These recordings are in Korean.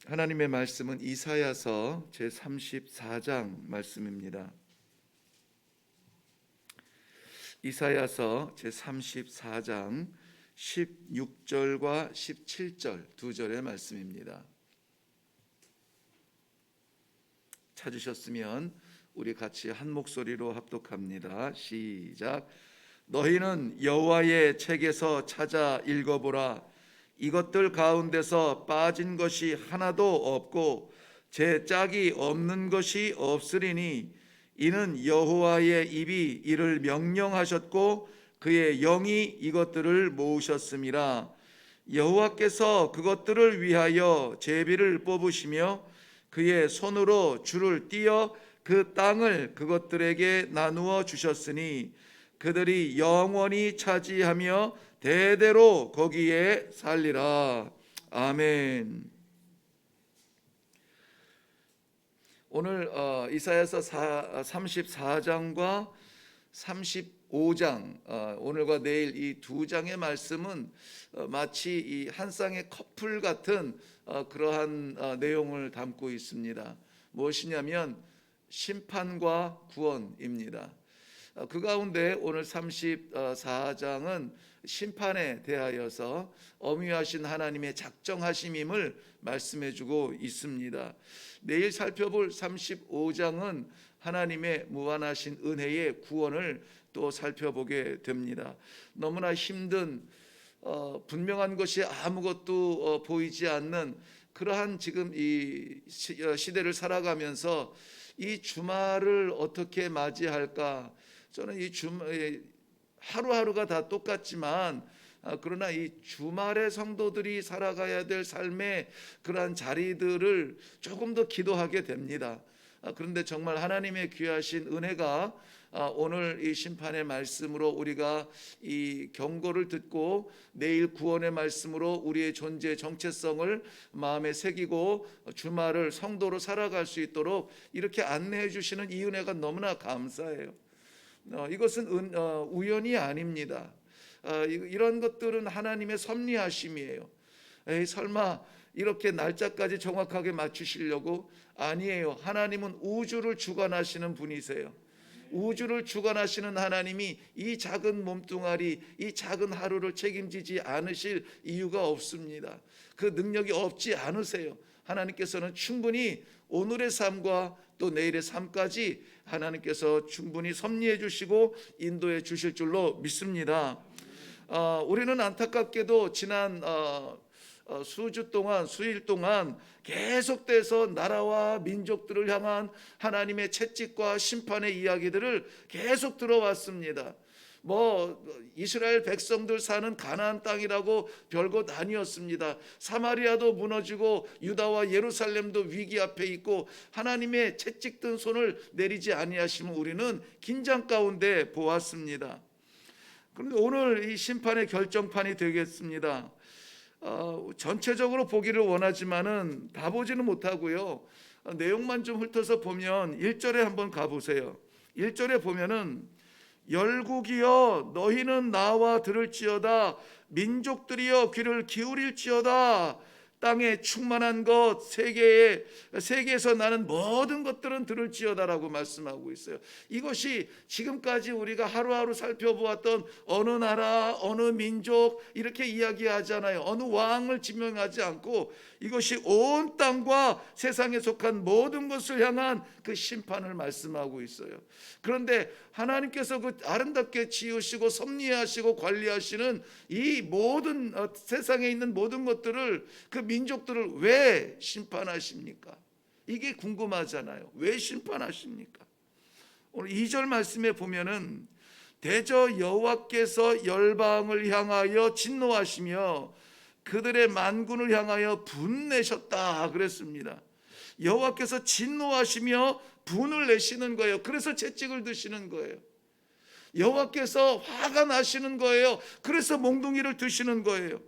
하나님의 말씀은 이사야서 제34장 말씀입니다. 이사야서 제34장 16절과 17절 두 절의 말씀입니다. 찾으셨으면 우리 같이 한 목소리로 합독합니다. 시작. 너희는 여호와의 책에서 찾아 읽어보라. 이것들 가운데서 빠진 것이 하나도 없고 제 짝이 없는 것이 없으리니 이는 여호와의 입이 이를 명령하셨고 그의 영이 이것들을 모으셨음이라. 여호와께서 그것들을 위하여 제비를 뽑으시며 그의 손으로 줄을 띄어 그 땅을 그것들에게 나누어 주셨으니 그들이 영원히 차지하며 대대로 거기에 살리라. 아멘. 오늘 이사야서 34장과 35장 오늘과 내일 이 두 장의 말씀은 마치 이 한 쌍의 커플 같은 그러한 내용을 담고 있습니다. 무엇이냐면 심판과 구원입니다. 그 가운데 오늘 34장은 심판에 대하여서 엄위하신 하나님의 작정하심임을 말씀해주고 있습니다. 내일 살펴볼 35장은 하나님의 무한하신 은혜의 구원을 또 살펴보게 됩니다. 너무나 힘든 분명한 것이 아무것도 보이지 않는 그러한 지금 이 시대를 살아가면서 이 주말을 어떻게 맞이할까? 저는 이 하루하루가 다 똑같지만 그러나 이 주말의 성도들이 살아가야 될 삶의 그러한 자리들을 조금 더 기도하게 됩니다. 그런데 정말 하나님의 귀하신 은혜가 오늘 이 심판의 말씀으로 우리가 이 경고를 듣고 내일 구원의 말씀으로 우리의 존재 정체성을 마음에 새기고 주말을 성도로 살아갈 수 있도록 이렇게 안내해 주시는 이 은혜가 너무나 감사해요. 이것은 우연이 아닙니다. 이런 것들은 하나님의 섭리하심이에요. 설마 이렇게 날짜까지 정확하게 맞추시려고? 아니에요. 하나님은 우주를 주관하시는 분이세요. 우주를 주관하시는 하나님이 이 작은 몸뚱아리, 이 작은 하루를 책임지지 않으실 이유가 없습니다. 그 능력이 없지 않으세요. 하나님께서는 충분히 오늘의 삶과 또 내일의 삶까지 하나님께서 충분히 섭리해 주시고 인도해 주실 줄로 믿습니다. 우리는 안타깝게도 지난 수일 동안 계속돼서 나라와 민족들을 향한 하나님의 채찍과 심판의 이야기들을 계속 들어왔습니다. 이스라엘 백성들 사는 가나안 땅이라고 별것 아니었습니다. 사마리아도 무너지고 유다와 예루살렘도 위기 앞에 있고 하나님의 채찍든 손을 내리지 아니하시면 우리는 긴장 가운데 보았습니다. 그런데 오늘 이 심판의 결정판이 되겠습니다. 전체적으로 보기를 원하지만은 다 보지는 못하고요. 내용만 좀 훑어서 보면 1절에 한번 가보세요. 1절에 보면은 열국이여 너희는 나와 들을지어다 민족들이여 귀를 기울일지어다 땅에 충만한 것 세계에서 나는 모든 것들은 들을지어다라고 말씀하고 있어요. 이것이 지금까지 우리가 하루하루 살펴보았던 어느 나라 어느 민족 이렇게 이야기하잖아요. 어느 왕을 지명하지 않고 이것이 온 땅과 세상에 속한 모든 것을 향한 그 심판을 말씀하고 있어요. 그런데 하나님께서 그 아름답게 지으시고 섭리하시고 관리하시는 이 모든 세상에 있는 모든 것들을 그 민족들을 왜 심판하십니까? 이게 궁금하잖아요. 왜 심판하십니까? 오늘 2절 말씀에 보면은 대저 여호와께서 열방을 향하여 진노하시며 그들의 만군을 향하여 분내셨다 그랬습니다. 여호와께서 진노하시며 분을 내시는 거예요. 그래서 채찍을 드시는 거예요. 여호와께서 화가 나시는 거예요. 그래서 몽둥이를 드시는 거예요.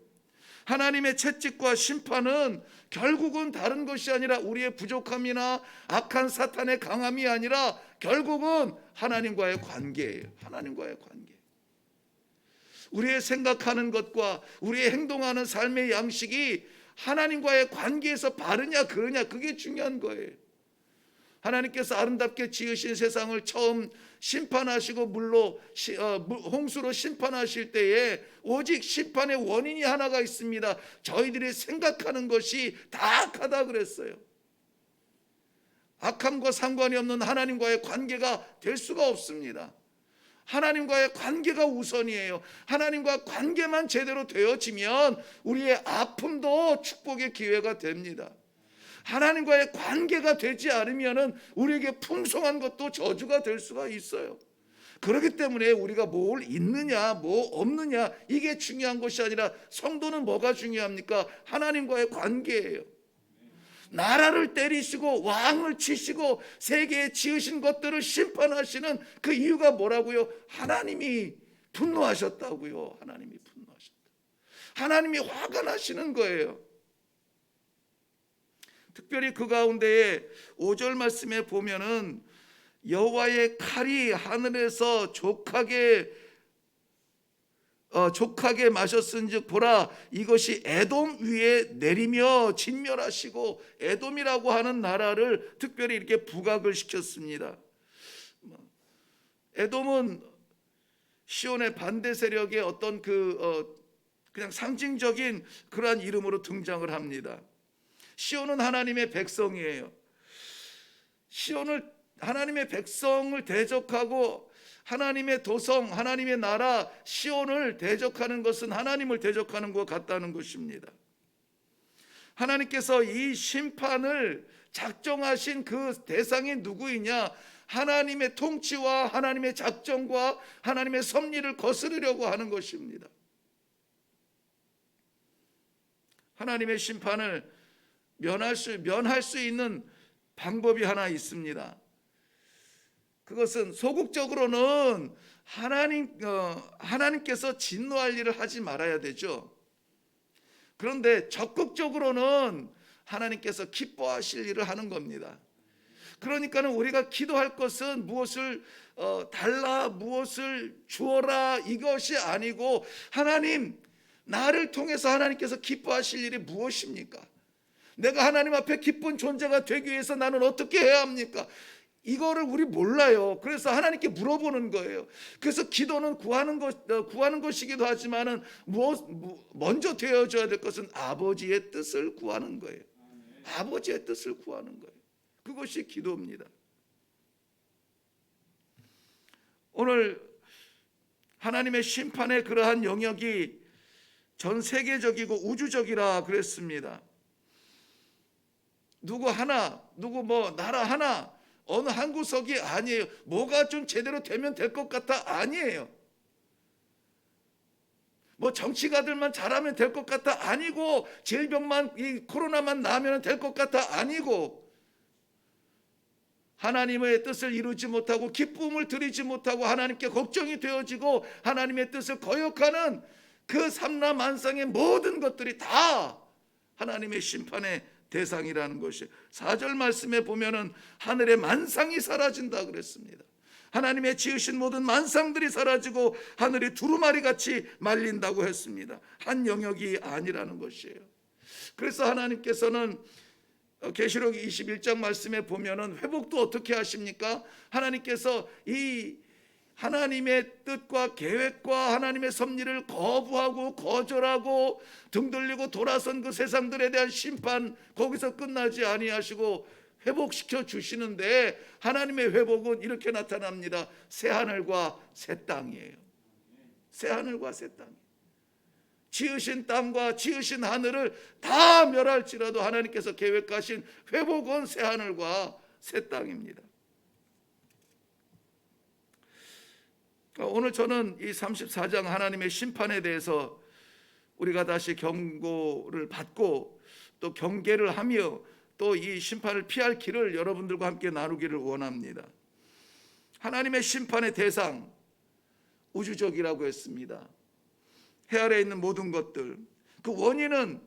하나님의 채찍과 심판은 결국은 다른 것이 아니라 우리의 부족함이나 악한 사탄의 강함이 아니라 결국은 하나님과의 관계예요. 하나님과의 관계. 우리의 생각하는 것과 우리의 행동하는 삶의 양식이 하나님과의 관계에서 바르냐 그르냐, 그게 중요한 거예요. 하나님께서 아름답게 지으신 세상을 처음 심판하시고 홍수로 심판하실 때에 오직 심판의 원인이 하나가 있습니다. 저희들이 생각하는 것이 다 악하다 그랬어요. 악함과 상관이 없는 하나님과의 관계가 될 수가 없습니다. 하나님과의 관계가 우선이에요. 하나님과 관계만 제대로 되어지면 우리의 아픔도 축복의 기회가 됩니다. 하나님과의 관계가 되지 않으면 우리에게 풍성한 것도 저주가 될 수가 있어요. 그렇기 때문에 우리가 뭘 있느냐 뭐 없느냐 이게 중요한 것이 아니라, 성도는 뭐가 중요합니까? 하나님과의 관계예요. 나라를 때리시고 왕을 치시고 세계에 지으신 것들을 심판하시는 그 이유가 뭐라고요? 하나님이 분노하셨다고요. 하나님이 분노하셨다. 하나님이 화가 나시는 거예요. 특별히 그 가운데에 5절 말씀에 보면은 여호와의 칼이 하늘에서 족하게 마셨은즉 보라, 이것이 에돔 위에 내리며 진멸하시고, 에돔이라고 하는 나라를 특별히 이렇게 부각을 시켰습니다. 에돔은 시온의 반대 세력의 어떤 그냥 상징적인 그러한 이름으로 등장을 합니다. 시온은 하나님의 백성이에요. 시온을, 하나님의 백성을 대적하고 하나님의 도성, 하나님의 나라 시온을 대적하는 것은 하나님을 대적하는 것 같다는 것입니다. 하나님께서 이 심판을 작정하신 그 대상이 누구이냐? 하나님의 통치와 하나님의 작정과 하나님의 섭리를 거스르려고 하는 것입니다. 하나님의 심판을 면할 수 있는 방법이 하나 있습니다. 그것은 소극적으로는 하나님께서 진노할 일을 하지 말아야 되죠. 그런데 적극적으로는 하나님께서 기뻐하실 일을 하는 겁니다. 그러니까는 우리가 기도할 것은 무엇을 달라, 무엇을 주어라, 이것이 아니고, 하나님, 나를 통해서 하나님께서 기뻐하실 일이 무엇입니까? 내가 하나님 앞에 기쁜 존재가 되기 위해서 나는 어떻게 해야 합니까? 이거를 우리 몰라요. 그래서 하나님께 물어보는 거예요. 그래서 기도는 구하는 것이기도 하지만은 먼저 되어져야 될 것은 아버지의 뜻을 구하는 거예요. 아버지의 뜻을 구하는 거예요. 그것이 기도입니다. 오늘 하나님의 심판의 그러한 영역이 전 세계적이고 우주적이라 그랬습니다. 누구 하나, 나라 하나, 어느 한 구석이 아니에요. 뭐가 좀 제대로 되면 될 것 같아? 아니에요. 정치가들만 잘하면 될 것 같아? 아니고, 질병만, 이 코로나만 나으면 될 것 같아? 아니고, 하나님의 뜻을 이루지 못하고 기쁨을 드리지 못하고 하나님께 걱정이 되어지고 하나님의 뜻을 거역하는 그 삼라만상의 모든 것들이 다 하나님의 심판의 대상이라는 것이, 4절 말씀에 보면은 하늘의 만상이 사라진다 그랬습니다. 하나님의 지으신 모든 만상들이 사라지고 하늘이 두루마리 같이 말린다고 했습니다. 한 영역이 아니라는 것이에요. 그래서 하나님께서는 계시록 21장 말씀에 보면은 회복도 어떻게 하십니까? 하나님께서 이 하나님의 뜻과 계획과 하나님의 섭리를 거부하고 거절하고 등 돌리고 돌아선 그 세상들에 대한 심판, 거기서 끝나지 아니하시고 회복시켜 주시는데, 하나님의 회복은 이렇게 나타납니다. 새하늘과 새 땅이에요. 새하늘과 새 땅. 지으신 땅과 지으신 하늘을 다 멸할지라도 하나님께서 계획하신 회복은 새하늘과 새 땅입니다. 오늘 저는 이 34장 하나님의 심판에 대해서 우리가 다시 경고를 받고 또 경계를 하며 또 이 심판을 피할 길을 여러분들과 함께 나누기를 원합니다. 하나님의 심판의 대상, 우주적이라고 했습니다. 해 아래에 있는 모든 것들, 그 원인은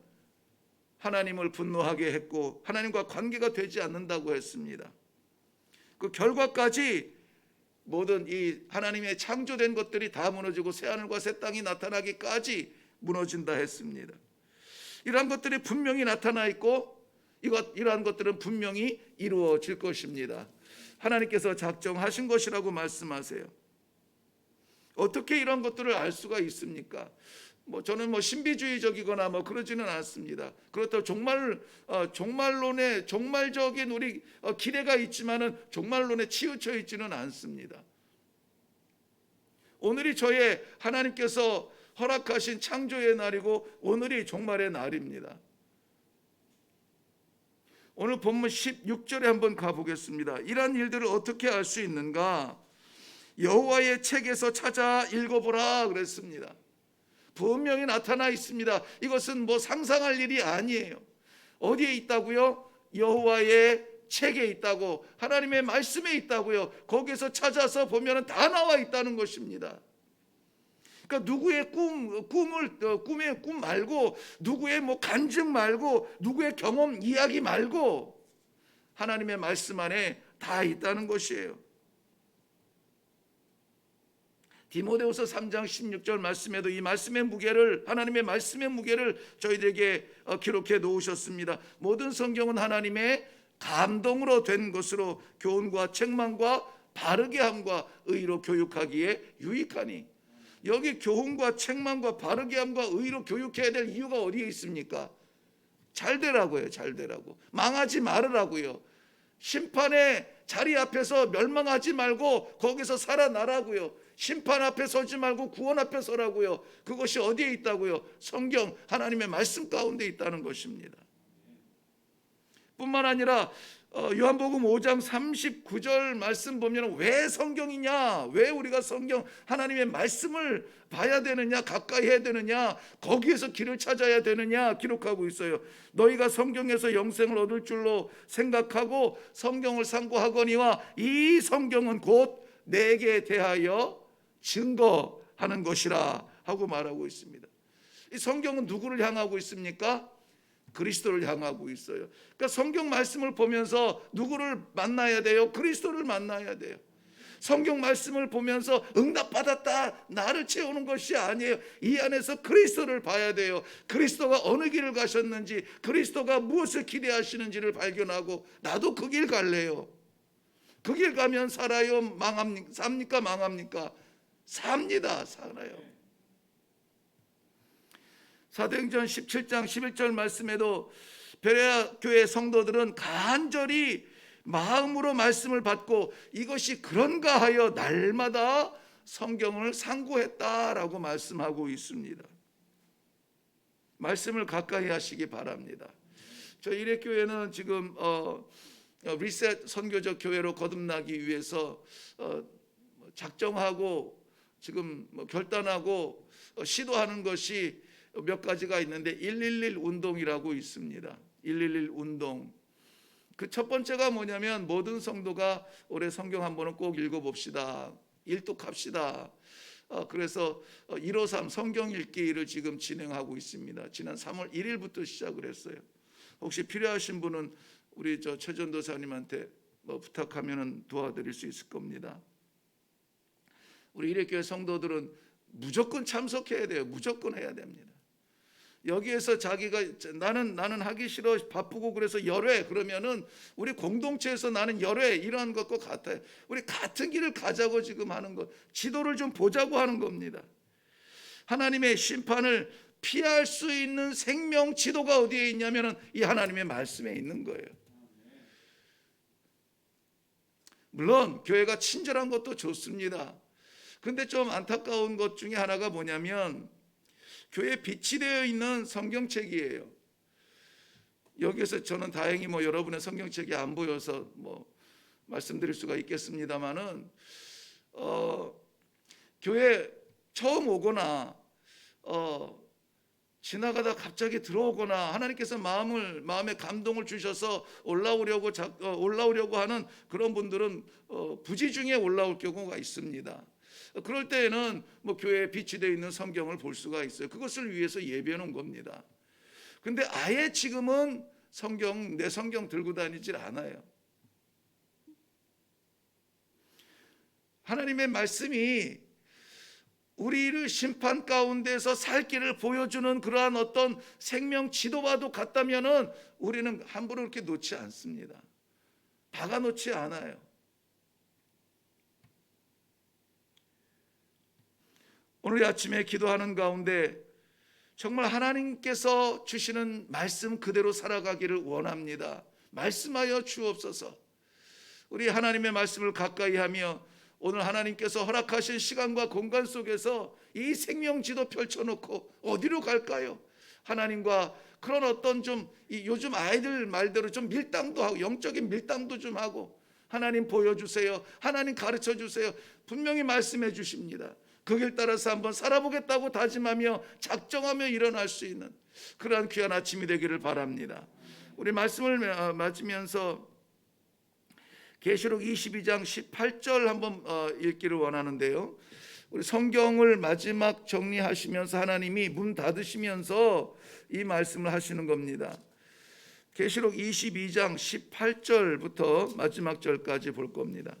하나님을 분노하게 했고 하나님과 관계가 되지 않는다고 했습니다. 그 결과까지 모든 이 하나님의 창조된 것들이 다 무너지고 새하늘과 새 땅이 나타나기까지 무너진다 했습니다. 이러한 것들이 분명히 나타나 있고 이러한 것들은 분명히 이루어질 것입니다. 하나님께서 작정하신 것이라고 말씀하세요. 어떻게 이런 것들을 알 수가 있습니까? 저는 신비주의적이거나 그러지는 않습니다. 그렇다고 종말론에 종말적인 우리 기대가 있지만은 종말론에 치우쳐 있지는 않습니다. 오늘이 저의 하나님께서 허락하신 창조의 날이고 오늘이 종말의 날입니다. 오늘 본문 16절에 한번 가보겠습니다. 이러한 일들을 어떻게 알 수 있는가? 여호와의 책에서 찾아 읽어보라 그랬습니다. 분명히 나타나 있습니다. 이것은 상상할 일이 아니에요. 어디에 있다고요? 여호와의 책에 있다고, 하나님의 말씀에 있다고요. 거기서 찾아서 보면 다 나와 있다는 것입니다. 그러니까 누구의 꿈의 꿈 말고, 누구의 간증 말고, 누구의 경험 이야기 말고 하나님의 말씀 안에 다 있다는 것이에요. 디모데후서 3장 16절 말씀에도 이 말씀의 무게를, 하나님의 말씀의 무게를 저희들에게 기록해 놓으셨습니다. 모든 성경은 하나님의 감동으로 된 것으로 교훈과 책망과 바르게 함과 의로 교육하기에 유익하니. 여기 교훈과 책망과 바르게 함과 의로 교육해야 될 이유가 어디에 있습니까? 잘 되라고요. 잘 되라고. 망하지 말으라고요. 심판의 자리 앞에서 멸망하지 말고 거기서 살아나라고요. 심판 앞에 서지 말고 구원 앞에 서라고요. 그것이 어디에 있다고요? 성경, 하나님의 말씀 가운데 있다는 것입니다. 뿐만 아니라 요한복음 5장 39절 말씀 보면 왜 성경이냐, 왜 우리가 성경 하나님의 말씀을 봐야 되느냐, 가까이 해야 되느냐, 거기에서 길을 찾아야 되느냐 기록하고 있어요. 너희가 성경에서 영생을 얻을 줄로 생각하고 성경을 상고하거니와 이 성경은 곧 내게 대하여 증거하는 것이라 하고 말하고 있습니다. 이 성경은 누구를 향하고 있습니까? 그리스도를 향하고 있어요. 그러니까 성경 말씀을 보면서 누구를 만나야 돼요? 그리스도를 만나야 돼요. 성경 말씀을 보면서 응답받았다, 나를 채우는 것이 아니에요. 이 안에서 그리스도를 봐야 돼요. 그리스도가 어느 길을 가셨는지, 그리스도가 무엇을 기대하시는지를 발견하고 나도 그 길 갈래요. 그 길 가면 살아요? 삽니까? 망합니까? 삽니다. 살아요. 사도행전 17장 11절 말씀에도 베레아 교회 성도들은 간절히 마음으로 말씀을 받고 이것이 그런가 하여 날마다 성경을 상고했다라고 말씀하고 있습니다. 말씀을 가까이 하시기 바랍니다. 저희 일회교회는 지금 리셋 선교적 교회로 거듭나기 위해서 작정하고 지금 결단하고 시도하는 것이 몇 가지가 있는데 111 운동이라고 있습니다. 111 운동. 그 첫 번째가 뭐냐면 모든 성도가 올해 성경 한 번은 꼭 읽어봅시다. 일독합시다. 그래서 153 성경 읽기를 지금 진행하고 있습니다. 지난 3월 1일부터 시작을 했어요. 혹시 필요하신 분은 우리 최전도사님한테 부탁하면 도와드릴 수 있을 겁니다. 우리 일회교회 성도들은 무조건 참석해야 돼요. 무조건 해야 됩니다. 여기에서 자기가 나는 하기 싫어, 바쁘고 그래서 열회 그러면은 우리 공동체에서 나는 열회 이러한 것과 같아요. 우리 같은 길을 가자고 지금 하는 것, 지도를 좀 보자고 하는 겁니다. 하나님의 심판을 피할 수 있는 생명 지도가 어디에 있냐면은 이 하나님의 말씀에 있는 거예요. 물론 교회가 친절한 것도 좋습니다. 근데 좀 안타까운 것 중에 하나가 뭐냐면 교회에 비치되어 있는 성경책이에요. 여기서 저는 다행히 여러분의 성경책이 안 보여서 말씀드릴 수가 있겠습니다만은 교회 처음 오거나 지나가다 갑자기 들어오거나 하나님께서 마음에 감동을 주셔서 올라오려고 하는 그런 분들은 부지 중에 올라올 경우가 있습니다. 그럴 때에는 교회에 비치되어 있는 성경을 볼 수가 있어요. 그것을 위해서 예배해 놓은 겁니다. 근데 아예 지금은 내 성경 들고 다니질 않아요. 하나님의 말씀이 우리를 심판 가운데서 살 길을 보여주는 그러한 어떤 생명 지도와도 같다면은 우리는 함부로 그렇게 놓지 않습니다. 박아 놓지 않아요. 오늘 아침에 기도하는 가운데 정말 하나님께서 주시는 말씀 그대로 살아가기를 원합니다. 말씀하여 주옵소서. 우리 하나님의 말씀을 가까이 하며 오늘 하나님께서 허락하신 시간과 공간 속에서 이 생명지도 펼쳐놓고 어디로 갈까요? 하나님과 그런 어떤 좀 요즘 아이들 말대로 좀 밀당도 하고 영적인 밀당도 좀 하고 하나님 보여주세요. 하나님 가르쳐 주세요. 분명히 말씀해 주십니다. 그 길 따라서 한번 살아보겠다고 다짐하며 작정하며 일어날 수 있는 그러한 귀한 아침이 되기를 바랍니다. 우리 말씀을 맞으면서 계시록 22장 18절 한번 읽기를 원하는데요. 우리 성경을 마지막 정리하시면서 하나님이 문 닫으시면서 이 말씀을 하시는 겁니다. 계시록 22장 18절부터 마지막 절까지 볼 겁니다.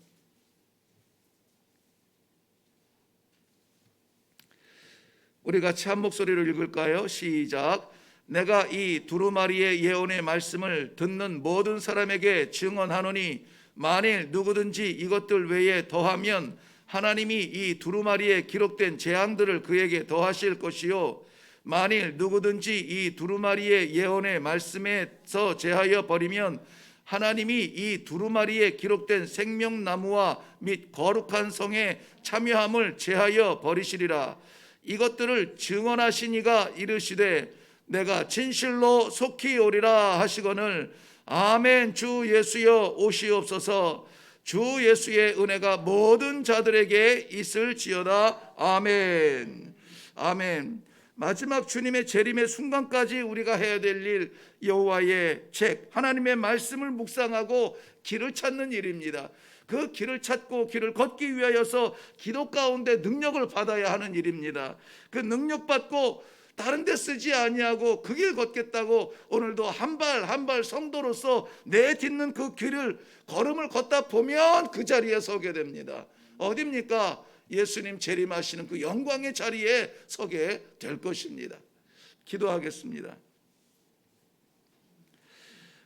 우리 같이 한 목소리로 읽을까요? 시작. 내가 이 두루마리의 예언의 말씀을 듣는 모든 사람에게 증언하노니 만일 누구든지 이것들 외에 더하면 하나님이 이 두루마리에 기록된 재앙들을 그에게 더하실 것이요 만일 누구든지 이 두루마리의 예언의 말씀에서 제하여 버리면 하나님이 이 두루마리에 기록된 생명나무와 및 거룩한 성에 참여함을 제하여 버리시리라. 이것들을 증언하신 이가 이르시되 내가 진실로 속히 오리라 하시거늘 아멘. 주 예수여 오시옵소서. 주 예수의 은혜가 모든 자들에게 있을지어다. 아멘. 아멘. 마지막 주님의 재림의 순간까지 우리가 해야 될 일, 여호와의 책 하나님의 말씀을 묵상하고 길을 찾는 일입니다. 그 길을 찾고 길을 걷기 위하여서 기도 가운데 능력을 받아야 하는 일입니다. 그 능력 받고 다른 데 쓰지 아니하고 그 길 걷겠다고 오늘도 한 발 한 발 성도로서 내딛는 그 길을 걸음을 걷다 보면 그 자리에 서게 됩니다. 어디입니까? 예수님 재림하시는 그 영광의 자리에 서게 될 것입니다. 기도하겠습니다.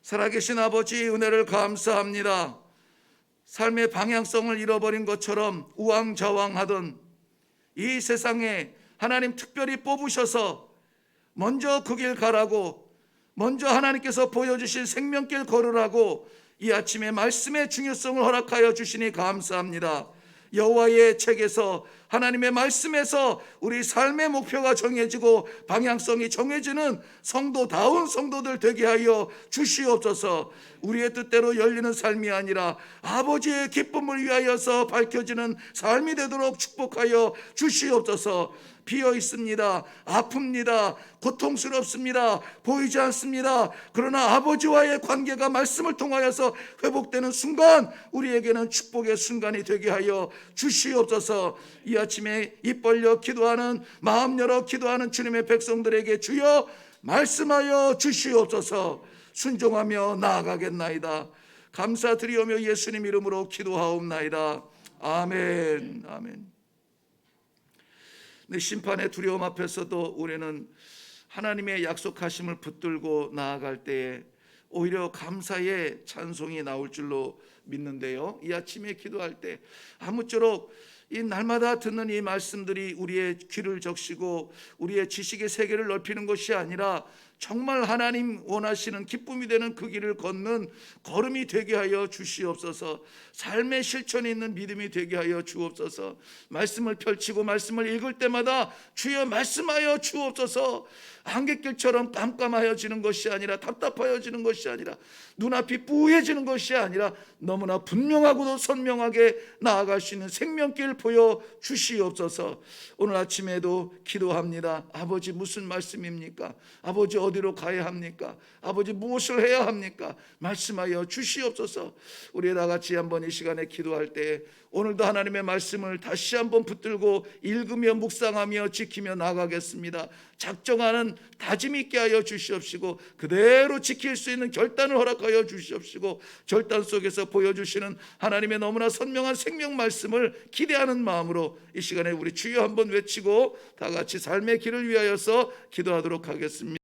살아계신 아버지 은혜를 감사합니다. 삶의 방향성을 잃어버린 것처럼 우왕좌왕하던 이 세상에 하나님 특별히 뽑으셔서 먼저 그 길 가라고, 먼저 하나님께서 보여주신 생명길 걸으라고 이 아침에 말씀의 중요성을 허락하여 주시니 감사합니다. 여호와의 책에서 하나님의 말씀에서 우리 삶의 목표가 정해지고 방향성이 정해지는 성도다운 성도들 되게 하여 주시옵소서. 우리의 뜻대로 열리는 삶이 아니라 아버지의 기쁨을 위하여서 밝혀지는 삶이 되도록 축복하여 주시옵소서. 비어 있습니다. 아픕니다. 고통스럽습니다. 보이지 않습니다. 그러나 아버지와의 관계가 말씀을 통하여서 회복되는 순간 우리에게는 축복의 순간이 되게 하여 주시옵소서. 이 아침에 입 벌려 기도하는, 마음 열어 기도하는 주님의 백성들에게 주여 말씀하여 주시옵소서. 순종하며 나아가겠나이다. 감사드리오며 예수님 이름으로 기도하옵나이다. 아멘. 아멘. 내 심판의 두려움 앞에서도 우리는 하나님의 약속하심을 붙들고 나아갈 때에 오히려 감사의 찬송이 나올 줄로 믿는데요. 이 아침에 기도할 때 아무쪼록 이 날마다 듣는 이 말씀들이 우리의 귀를 적시고 우리의 지식의 세계를 넓히는 것이 아니라 정말 하나님 원하시는 기쁨이 되는 그 길을 걷는 걸음이 되게 하여 주시옵소서. 삶의 실천이 있는 믿음이 되게 하여 주옵소서. 말씀을 펼치고 말씀을 읽을 때마다 주여 말씀하여 주옵소서. 안갯길처럼 깜깜하여지는 것이 아니라 답답하여지는 것이 아니라 눈앞이 뿌해지는 것이 아니라 너무나 분명하고도 선명하게 나아갈 수 있는 생명길 보여 주시옵소서. 오늘 아침에도 기도합니다. 아버지 무슨 말씀입니까? 아버지 어디로 가야 합니까? 아버지 무엇을 해야 합니까? 말씀하여 주시옵소서. 우리 다 같이 한번 이 시간에 기도할 때 오늘도 하나님의 말씀을 다시 한번 붙들고 읽으며 묵상하며 지키며 나가겠습니다. 작정하는 다짐 있게 하여 주시옵시고 그대로 지킬 수 있는 결단을 허락하여 주시옵시고 결단 속에서 보여주시는 하나님의 너무나 선명한 생명 말씀을 기대하는 마음으로 이 시간에 우리 주여 한번 외치고 다 같이 삶의 길을 위하여서 기도하도록 하겠습니다.